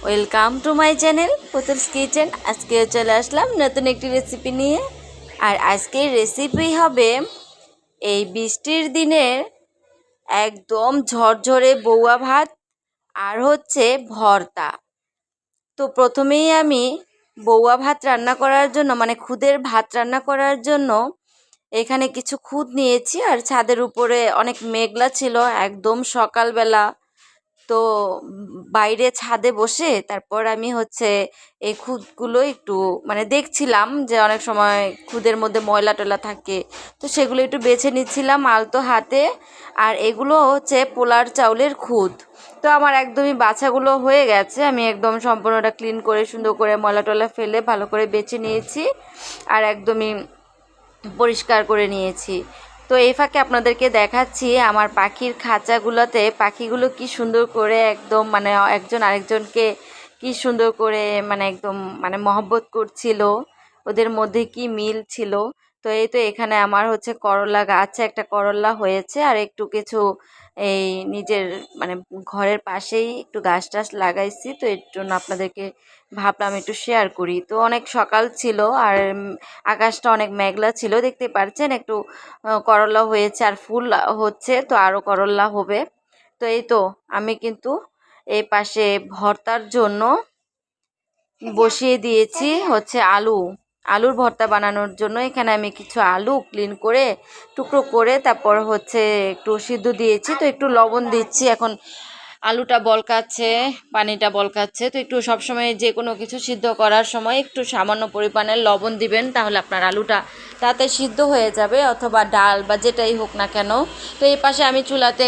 Welcome to my channel Putul's kitchen. আজকে চলে আসলাম নতুন একটি রেসিপি নিয়ে। আর আজকের রেসিপি হবে এই বৃষ্টির দিনের একদম ঝরঝরে বউয়া ভাত আর হচ্ছে ভর্তা। তো প্রথমেই আমি বউয়া ভাত রান্না করার জন্য খুদের ভাত রান্না করার জন্য এখানে কিছু খুদ নিয়েছি। আর ছাদের উপরে অনেক মেঘলা ছিল, একদম সকালবেলা। তো বাইরে ছাদে বসে তারপর আমি এই খুদগুলো একটু দেখছিলাম যে অনেক সময় খুদের মধ্যে ময়লা টয়লা থাকে, তো সেগুলো একটু বেছে নিচ্ছিলাম আলতো হাতে। আর এগুলো পোলার চাউলের খুদ। তো আমার একদমই বাছাগুলো হয়ে গেছে, আমি একদম সম্পূর্ণটা ক্লিন করে সুন্দর করে ময়লা টয়লা ফেলে ভালো করে বেছে নিয়েছি আর একদমই পরিষ্কার করে নিয়েছি। তো এই ফাঁকে আপনাদেরকে দেখাচ্ছি আমার পাখির খাঁচাগুলোতে পাখিগুলো কি সুন্দর করে একদম একজন আরেকজনকে কি সুন্দর করে একদম মহব্বত করছিল, ওদের মধ্যে কি মিল ছিল। তো এই তো এখানে আমার করলা গাছে একটা করলা হয়েছে, আর একটু কিছু এই নিজের ঘরের পাশেই একটু গাছ টাছ লাগাইছি। তো এর জন্য আপনাদেরকে ভাবলাম একটু শেয়ার করি। তো অনেক সকাল ছিল আর আকাশটা অনেক মেঘলা ছিল, দেখতে পাচ্ছেন একটু করলা হয়েছে আর ফুল হচ্ছে, তো আরও করলা হবে। তো এই তো আমি কিন্তু এই পাশে ভর্তার জন্য বসিয়ে দিয়েছি আলুর ভর্তা বানানোর জন্য। এখানে আমি কিছু আলু ক্লিন করে টুকরো করে তারপর একটু সিদ্ধ দিয়েছি। তো একটু লবণ দিচ্ছি, এখন আলুটা বলকাচ্ছে, পানিটা বলকাচ্ছে। তো একটু সবসময় যে কোনো কিছু সিদ্ধ করার সময় একটু সামান্য পরিমাণে লবণ দিবেন, তাহলে আপনার আলুটা তাতে সিদ্ধ হয়ে যাবে, অথবা ডাল বা যেটাই হোক না কেন। তো এই পাশে আমি চুলাতে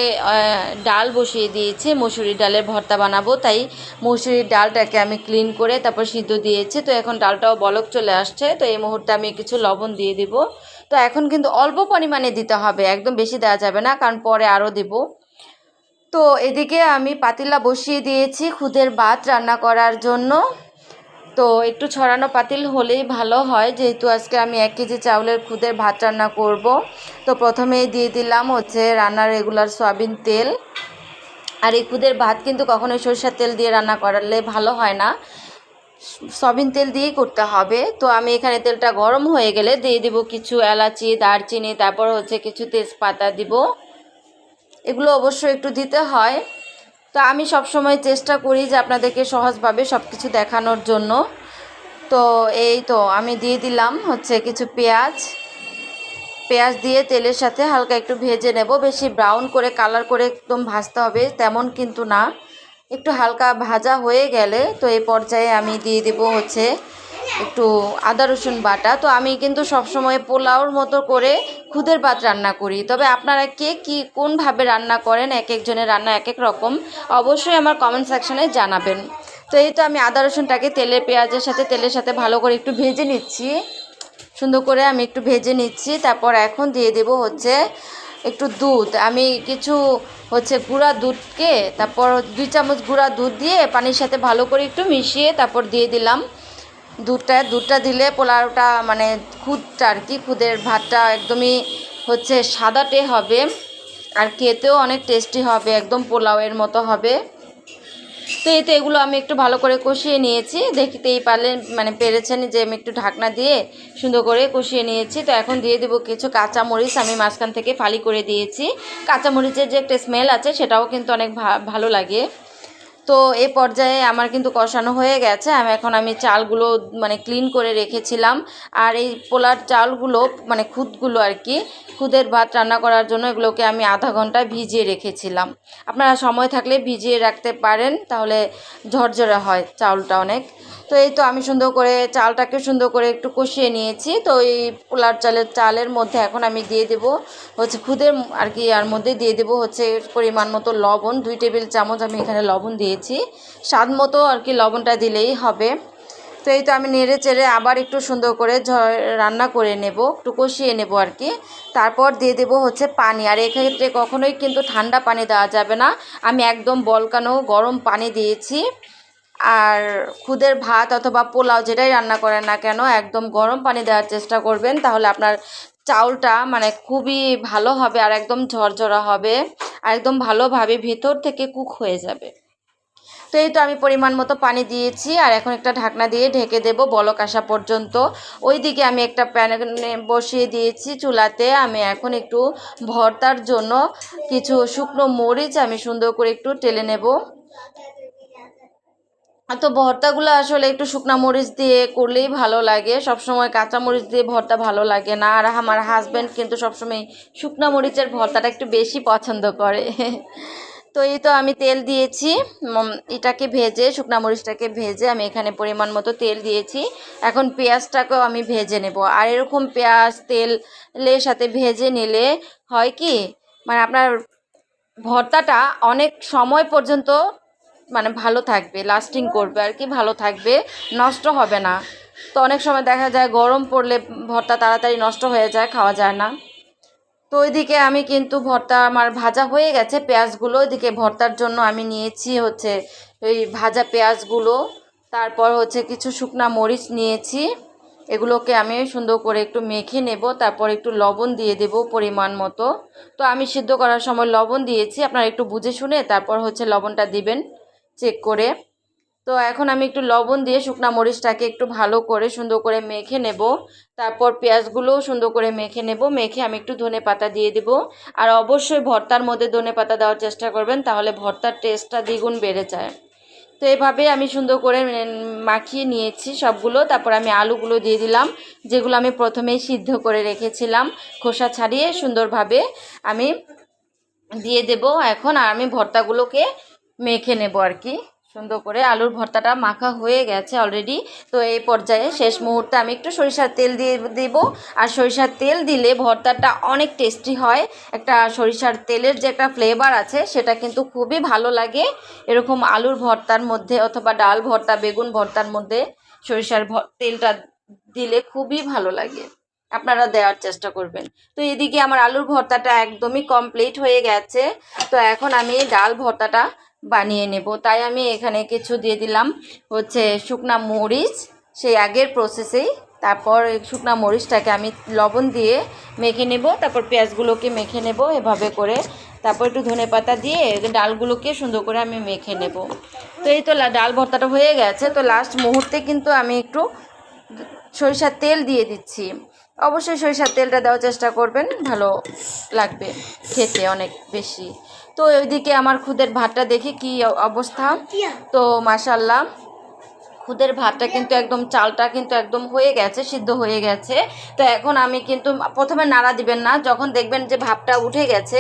ডাল বসিয়ে দিয়েছি, মসুরির ডালের ভর্তা বানাবো, তাই মসুরির ডালটাকে আমি ক্লিন করে তারপর সিদ্ধ দিয়েছি। তো এখন ডালটাও বলক চলে আসছে, তো এই মুহূর্তে আমি কিছু লবণ দিয়ে দিব। তো এখন কিন্তু অল্প পরিমাণে দিতে হবে, একদম বেশি দেওয়া যাবে না, কারণ পরে আরও দেব। তো এদিকে আমি পাতিলা বসিয়ে দিয়েছি খুদের ভাত রান্না করার জন্য। তো একটু ছড়ানো পাতিল হলেই ভালো হয়, যেহেতু আজকে আমি 1 কেজি চাউলের খুদের ভাত রান্না করব। তো প্রথমেই দিয়ে দিলাম রান্নার রেগুলার সয়াবিন তেল। আর এই খুদের ভাত কিন্তু কখনোই সরষের তেল দিয়ে রান্না করলে ভালো হয় না, সয়াবিন তেল দিয়েই করতে হবে। তো আমি এখানে তেলটা গরম হয়ে গেলে দিয়ে দিব কিছু এলাচি, দারচিনি, তারপর কিছু তেজপাতা দিব। এগুলো অবশ্যই একটু দিতে হয়। তো আমি সবসময় চেষ্টা করি যে আপনাদেরকে সহজভাবে সব কিছু দেখানোর জন্য। তো এই তো আমি দিয়ে দিলাম কিছু পেঁয়াজ দিয়ে তেলের সাথে হালকা একটু ভেজে নেব। বেশি ব্রাউন করে কালার করে একদম ভাজতে হবে তেমন কিন্তু না, একটু হালকা ভাজা হয়ে গেলে তো এই পর্যায়ে আমি দিয়ে দেব একটু আদা রসুন বাটা। তো আমি কিন্তু সবসময় পোলাওর মতো করে খুদের ভাত রান্না করি, তবে আপনারা কে কী কোনভাবে রান্না করেন, এক একজনের রান্না এক এক রকম, অবশ্যই আমার কমেন্ট সেকশনে জানাবেন। তো এই তো আমি আদা রসুনটাকে তেলের সাথে ভালো করে একটু ভেজে নিচ্ছি, সুন্দর করে আমি একটু ভেজে নিচ্ছি। তারপর এখন দিয়ে দেব একটু দুধ। আমি কিছু গুঁড়া দুধকে তারপর 2 চামচ গুঁড়া দুধ দিয়ে পানির সাথে ভালো করে একটু মিশিয়ে তারপর দিয়ে দিলাম দুধটা দিলে পোলাওটা খুদটা আর কি, খুদের ভাতটা একদমই সাদাটে হবে আর খেতেও অনেক টেস্টি হবে, একদম পোলাওয়ের মতো হবে। তো এই তো এগুলো আমি একটু ভালো করে কষিয়ে নিয়েছি, দেখতেই পারলেন পেরেছেন যে আমি একটু ঢাকনা দিয়ে সুন্দর করে কষিয়ে নিয়েছি। তো এখন দিয়ে দেবো কিছু কাঁচামরিচ, আমি মাঝখান থেকে ফালি করে দিয়েছি। কাঁচামরিচের যে একটা স্মেল আছে সেটাও কিন্তু অনেক ভালো লাগে। তো এই পর্যায়ে আমার কিন্তু কষানো হয়ে গেছে। আমি চালগুলো ক্লিন করে রেখেছিলাম, আর এই পোলার চালগুলো খুদগুলো আর কি, খুদের ভাত রান্না করার জন্য এগুলোকে আমি আধা ঘন্টা ভিজিয়ে রেখেছিলাম। আপনারা সময় থাকলে ভিজিয়ে রাখতে পারেন, তাহলে ঝরঝরে হয় চাউলটা অনেক। তো এই তো আমি চালটাকে সুন্দর করে একটু কষিয়ে নিয়েছি। তো এই পোলার চালের মধ্যে এখন আমি দিয়ে দেবো খুদের আর কি, আর মধ্যে দিয়ে দেবো পরিমাণ মতো লবণ, 2 টেবিল চামচ আমি এখানে লবণ দিয়েছি, স্বাদ মতো আর কি লবণটা দিলেই হবে। তো এই তো আমি নেড়ে চেড়ে আবার একটু সুন্দর করে রান্না করে নেব, একটু কষিয়ে নেব আর কি। তারপর দিয়ে দেবো পানি, আর এক্ষেত্রে কখনোই কিন্তু ঠান্ডা পানি দেওয়া যাবে না, আমি একদম বলকানো গরম পানি দিয়েছি। আর খুদের ভাত অথবা পোলাও যেটাই রান্না করেন না কেন একদম গরম পানি দেওয়ার চেষ্টা করবেন, তাহলে আপনার চাউলটা খুবই ভালো হবে আর একদম ঝরঝরা হবে আর একদম ভালোভাবে ভেতর থেকে কুক হয়ে যাবে। তো এই তো আমি পরিমাণ মতো পানি দিয়েছি, আর এখন একটা ঢাকনা দিয়ে ঢেকে দেব বলক আসা পর্যন্ত। ওইদিকে আমি একটা প্যানে বসিয়ে দিয়েছি চুলাতে। আমি এখন একটু ভর্তার জন্য কিছু শুকনো মরিচ আমি সুন্দর করে একটু টেলে নেব। তো ভর্তাগুলো আসলে একটু শুকনো মরিচ দিয়ে করলেই ভালো লাগে, সবসময় কাঁচা মরিচ দিয়ে ভর্তা ভালো লাগে না। আর আমার হাজব্যান্ড কিন্তু সবসময় শুকনো মরিচের ভর্তাটা একটু বেশি পছন্দ করে। তো এই তো আমি তেল দিয়েছি, এটাকে ভেজে শুকনো মরিচটাকে ভেজে আমি এখানে পরিমাণ মতো তেল দিয়েছি। এখন পেঁয়াজটাকেও আমি ভেজে নেব। আর এরকম পেঁয়াজ তেলের সাথে ভেজে নিলে হয় কি, মানে আপনার ভর্তাটা অনেক সময় পর্যন্ত মানে ভালো থাকবে, লাস্টিং করবে আর কি, ভালো থাকবে, নষ্ট হবে না। তো অনেক সময় দেখা যায় গরম পড়লে ভর্তা তাড়াতাড়ি নষ্ট হয়ে যায়, খাওয়া যায় না। তো ওইদিকে আমি কিন্তু ভর্তা আমার ভাজা হয়ে গেছে পেঁয়াজগুলো। ওইদিকে ভর্তার জন্য আমি নিয়েছি হচ্ছে ওই ভাজা পেঁয়াজগুলো, তারপর হচ্ছে কিছু শুকনা মরিচ নিয়েছি। এগুলোকে আমি সুন্দর করে একটু মেখে নেব, তারপর একটু লবণ দিয়ে দেব পরিমাণ মতো। তো আমি সিদ্ধ করার সময় লবণ দিয়েছি, আপনারা একটু বুঝে শুনে তারপর হচ্ছে লবণটা দিবেন চেক করে। তো এখন আমি একটু লবণ দিয়ে শুকনা মরিচটাকে একটু ভালো করে সুন্দর করে মেখে নেব। তারপর পেঁয়াজগুলোও সুন্দর করে মেখে নেব, মেখে আমি একটু ধনেপাতা দিয়ে দেব। আর অবশ্যই ভর্তার মধ্যে ধনেপাতা দেওয়ার চেষ্টা করবেন, তাহলে ভর্তার টেস্টটা দ্বিগুণ বেড়ে যায়। তো এভাবে আমি সুন্দর করে মাখিয়ে নিয়েছি সবগুলো। তারপর আমি আলুগুলো দিয়ে দিলাম, যেগুলো আমি প্রথমেই সিদ্ধ করে রেখেছিলাম, খোসা ছাড়িয়ে সুন্দরভাবে আমি দিয়ে দেব এখন। আর আমি ভর্তাগুলোকে মেখে নেব আর কি সুন্দর করে। আলুর ভর্তাটা মাখা হয়ে গেছে অলরেডি। তো এই পর্যায়ে শেষ মুহূর্তে আমি একটু সরিষার তেল দিয়ে দেব। আর সরিষার তেল দিলে ভর্তাটা অনেক টেস্টি হয়। একটা সরিষার তেলের যে একটা ফ্লেভার আছে সেটা কিন্তু খুবই ভালো লাগে এরকম আলুর ভর্তার মধ্যে, অথবা ডাল ভর্তা, বেগুন ভর্তার মধ্যে সরিষার তেলটা দিলে খুবই ভালো লাগে। আপনারা দেওয়ার চেষ্টা করবেন। তো এদিকে আমার আলুর ভর্তাটা একদমই কমপ্লিট হয়ে গেছে। তো এখন আমি ডাল ভর্তাটা বানিয়ে নেব। তাই আমি এখানে কিছু দিয়ে দিলাম হচ্ছে শুকনা মরিচ, সেই আগের প্রসেসেই। তারপর শুকনা মরিচটাকে আমি লবণ দিয়ে মেখে নেব, তারপর পেঁয়াজগুলোকে মেখে নেব এভাবে করে। তারপর একটু ধনেপাতা দিয়ে ডালগুলোকে সুন্দর করে আমি মেখে নেব। তো এই তো ডাল ভর্তাটা হয়ে গেছে। তো লাস্ট মুহূর্তে কিন্তু আমি একটু সরিষার তেল দিয়ে দিচ্ছি। অবশ্যই সরিষার তেলটা দেওয়ার চেষ্টা করবেন, ভালো লাগবে খেতে অনেক বেশি। তো ওইদিকে আমার খুদের ভাতটা দেখে কি অবস্থা। তো মাশাল্লাহ খুদের ভাতটা কিন্তু একদম, চালটা কিন্তু একদম হয়ে গেছে, সিদ্ধ হয়ে গেছে। তো এখন আমি কিন্তু প্রথমে নাড়া দিবেন না, যখন দেখবেন যে ভাপটা উঠে গেছে,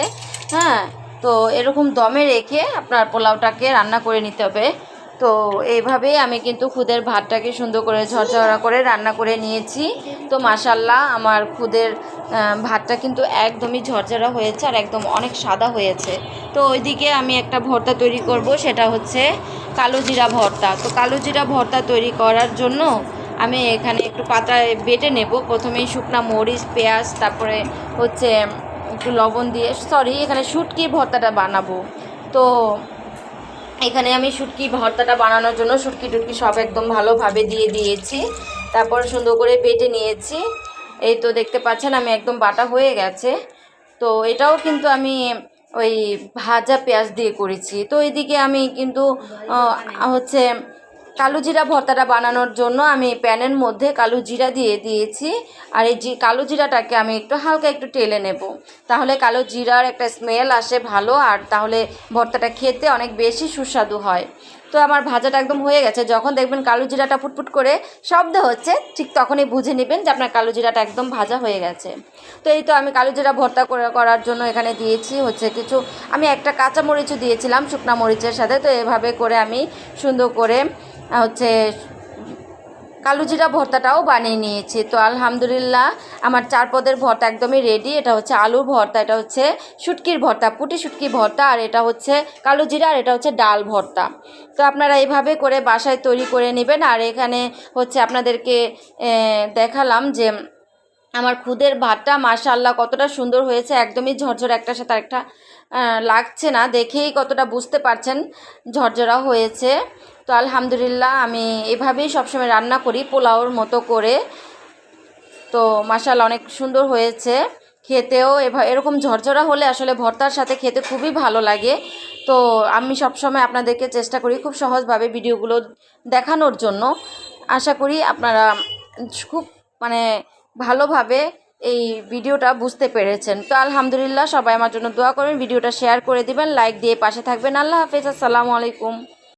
হ্যাঁ, তো এরকম দমে রেখে আপনার পোলাওটাকে রান্না করে নিতে হবে। তো এইভাবেই আমি কিন্তু খুদের ভাতটাকে সুন্দর করে ঝরঝরা করে রান্না করে নিয়েছি। তো মাশাল্লাহ আমার খুদের ভাতটা কিন্তু একদমই ঝরঝরা হয়েছে আর একদম অনেক সাদা হয়েছে। তো ওইদিকে আমি একটা ভর্তা তৈরি করব, সেটা হচ্ছে কালো জিরা ভর্তা। তো কালো জিরা ভর্তা তৈরি করার জন্য আমি এখানে একটু পাতায় বেটে নেব। প্রথমেই শুকনা মরিচ, পেঁয়াজ, তারপরে হচ্ছে একটু লবণ দিয়ে, এখানে শুটকির ভর্তাটা বানাবো। তো এখানে আমি শুটকি ভর্তাটা বানানোর জন্য শুটকি টুটকি সব একদম ভালোভাবে দিয়ে দিয়েছি, তারপর সুন্দর করে বেটে নিয়েছি। এই তো দেখতে পাচ্ছেন আমি একদম বাটা হয়ে গেছে। তো এটাও কিন্তু আমি ওই ভাজা পেঁয়াজ দিয়ে করেছি। তো এদিকে আমি কিন্তু হচ্ছে কালো জিরা ভর্তাটা বানানোর জন্য আমি প্যানের মধ্যে কালো জিরা দিয়ে দিয়েছি। আর এই কালো জিরাটাকে আমি একটু হালকা একটু টেলে নেব, তাহলে কালো জিরার একটা স্মেল আসে ভালো, আর তাহলে ভর্তাটা খেতে অনেক বেশি সুস্বাদু হয়। তো আমার ভাজাটা একদম হয়ে গেছে। যখন দেখবেন কালো জিরাটা ফুটফুট করে শব্দ হচ্ছে, ঠিক তখনই বুঝে নেবেন যে আপনার কালো জিরাটা একদম ভাজা হয়ে গেছে। তো এই তো আমি কালো জিরা ভর্তা করার জন্য এখানে দিয়েছি হচ্ছে কিছু, আমি একটা কাঁচা মরিচও দিয়েছিলাম শুকনা মরিচের সাথে। তো এভাবে করে আমি সুন্দর করে হচ্ছে কালো জিরা ভর্তাটাও বানিয়ে নিয়েছি। তো আলহামদুলিল্লাহ আমার 4 পদের ভর্তা একদমই রেডি। এটা হচ্ছে আলুর ভর্তা, এটা হচ্ছে শুটকির ভর্তা, পুঁটি শুটকির ভর্তা, আর এটা হচ্ছে কালো জিরা, আর এটা হচ্ছে ডাল ভর্তা। তো আপনারা এইভাবে করে বাসায় তৈরি করে নেবেন। আর এখানে হচ্ছে আপনাদেরকে দেখালাম যে আমার খুদের ভাতটা মাশাআল্লাহ কতটা সুন্দর হয়েছে, একদমই ঝরঝরা, একটার সাথে আরেকটা লাগছে না, দেখেই কতটা বুঝতে পারছেন ঝরঝরা হয়েছে। তো আলহামদুলিল্লাহ আমি এভাবেই সবসময় রান্না করি পোলাওর মতো করে। তো মাশাআল্লাহ অনেক সুন্দর হয়েছে খেতেও। এরকম ঝরঝরা হলে আসলে ভর্তার সাথে খেতে খুবই ভালো লাগে। তো তো আমি সবসময় আপনাদেরকে চেষ্টা করি খুব সহজভাবে ভিডিওগুলো দেখানোর জন্য। আশা করি আপনারা খুব মানে ভালোভাবে এই ভিডিওটা বুঝতে পেরেছেন। তো আলহামদুলিল্লাহ, সবাই আমার জন্য দোয়া করবেন, ভিডিওটা শেয়ার করে দিবেন, লাইক দিয়ে পাশে থাকবেন। আল্লাহ হাফেজ, আসসালামু আলাইকুম।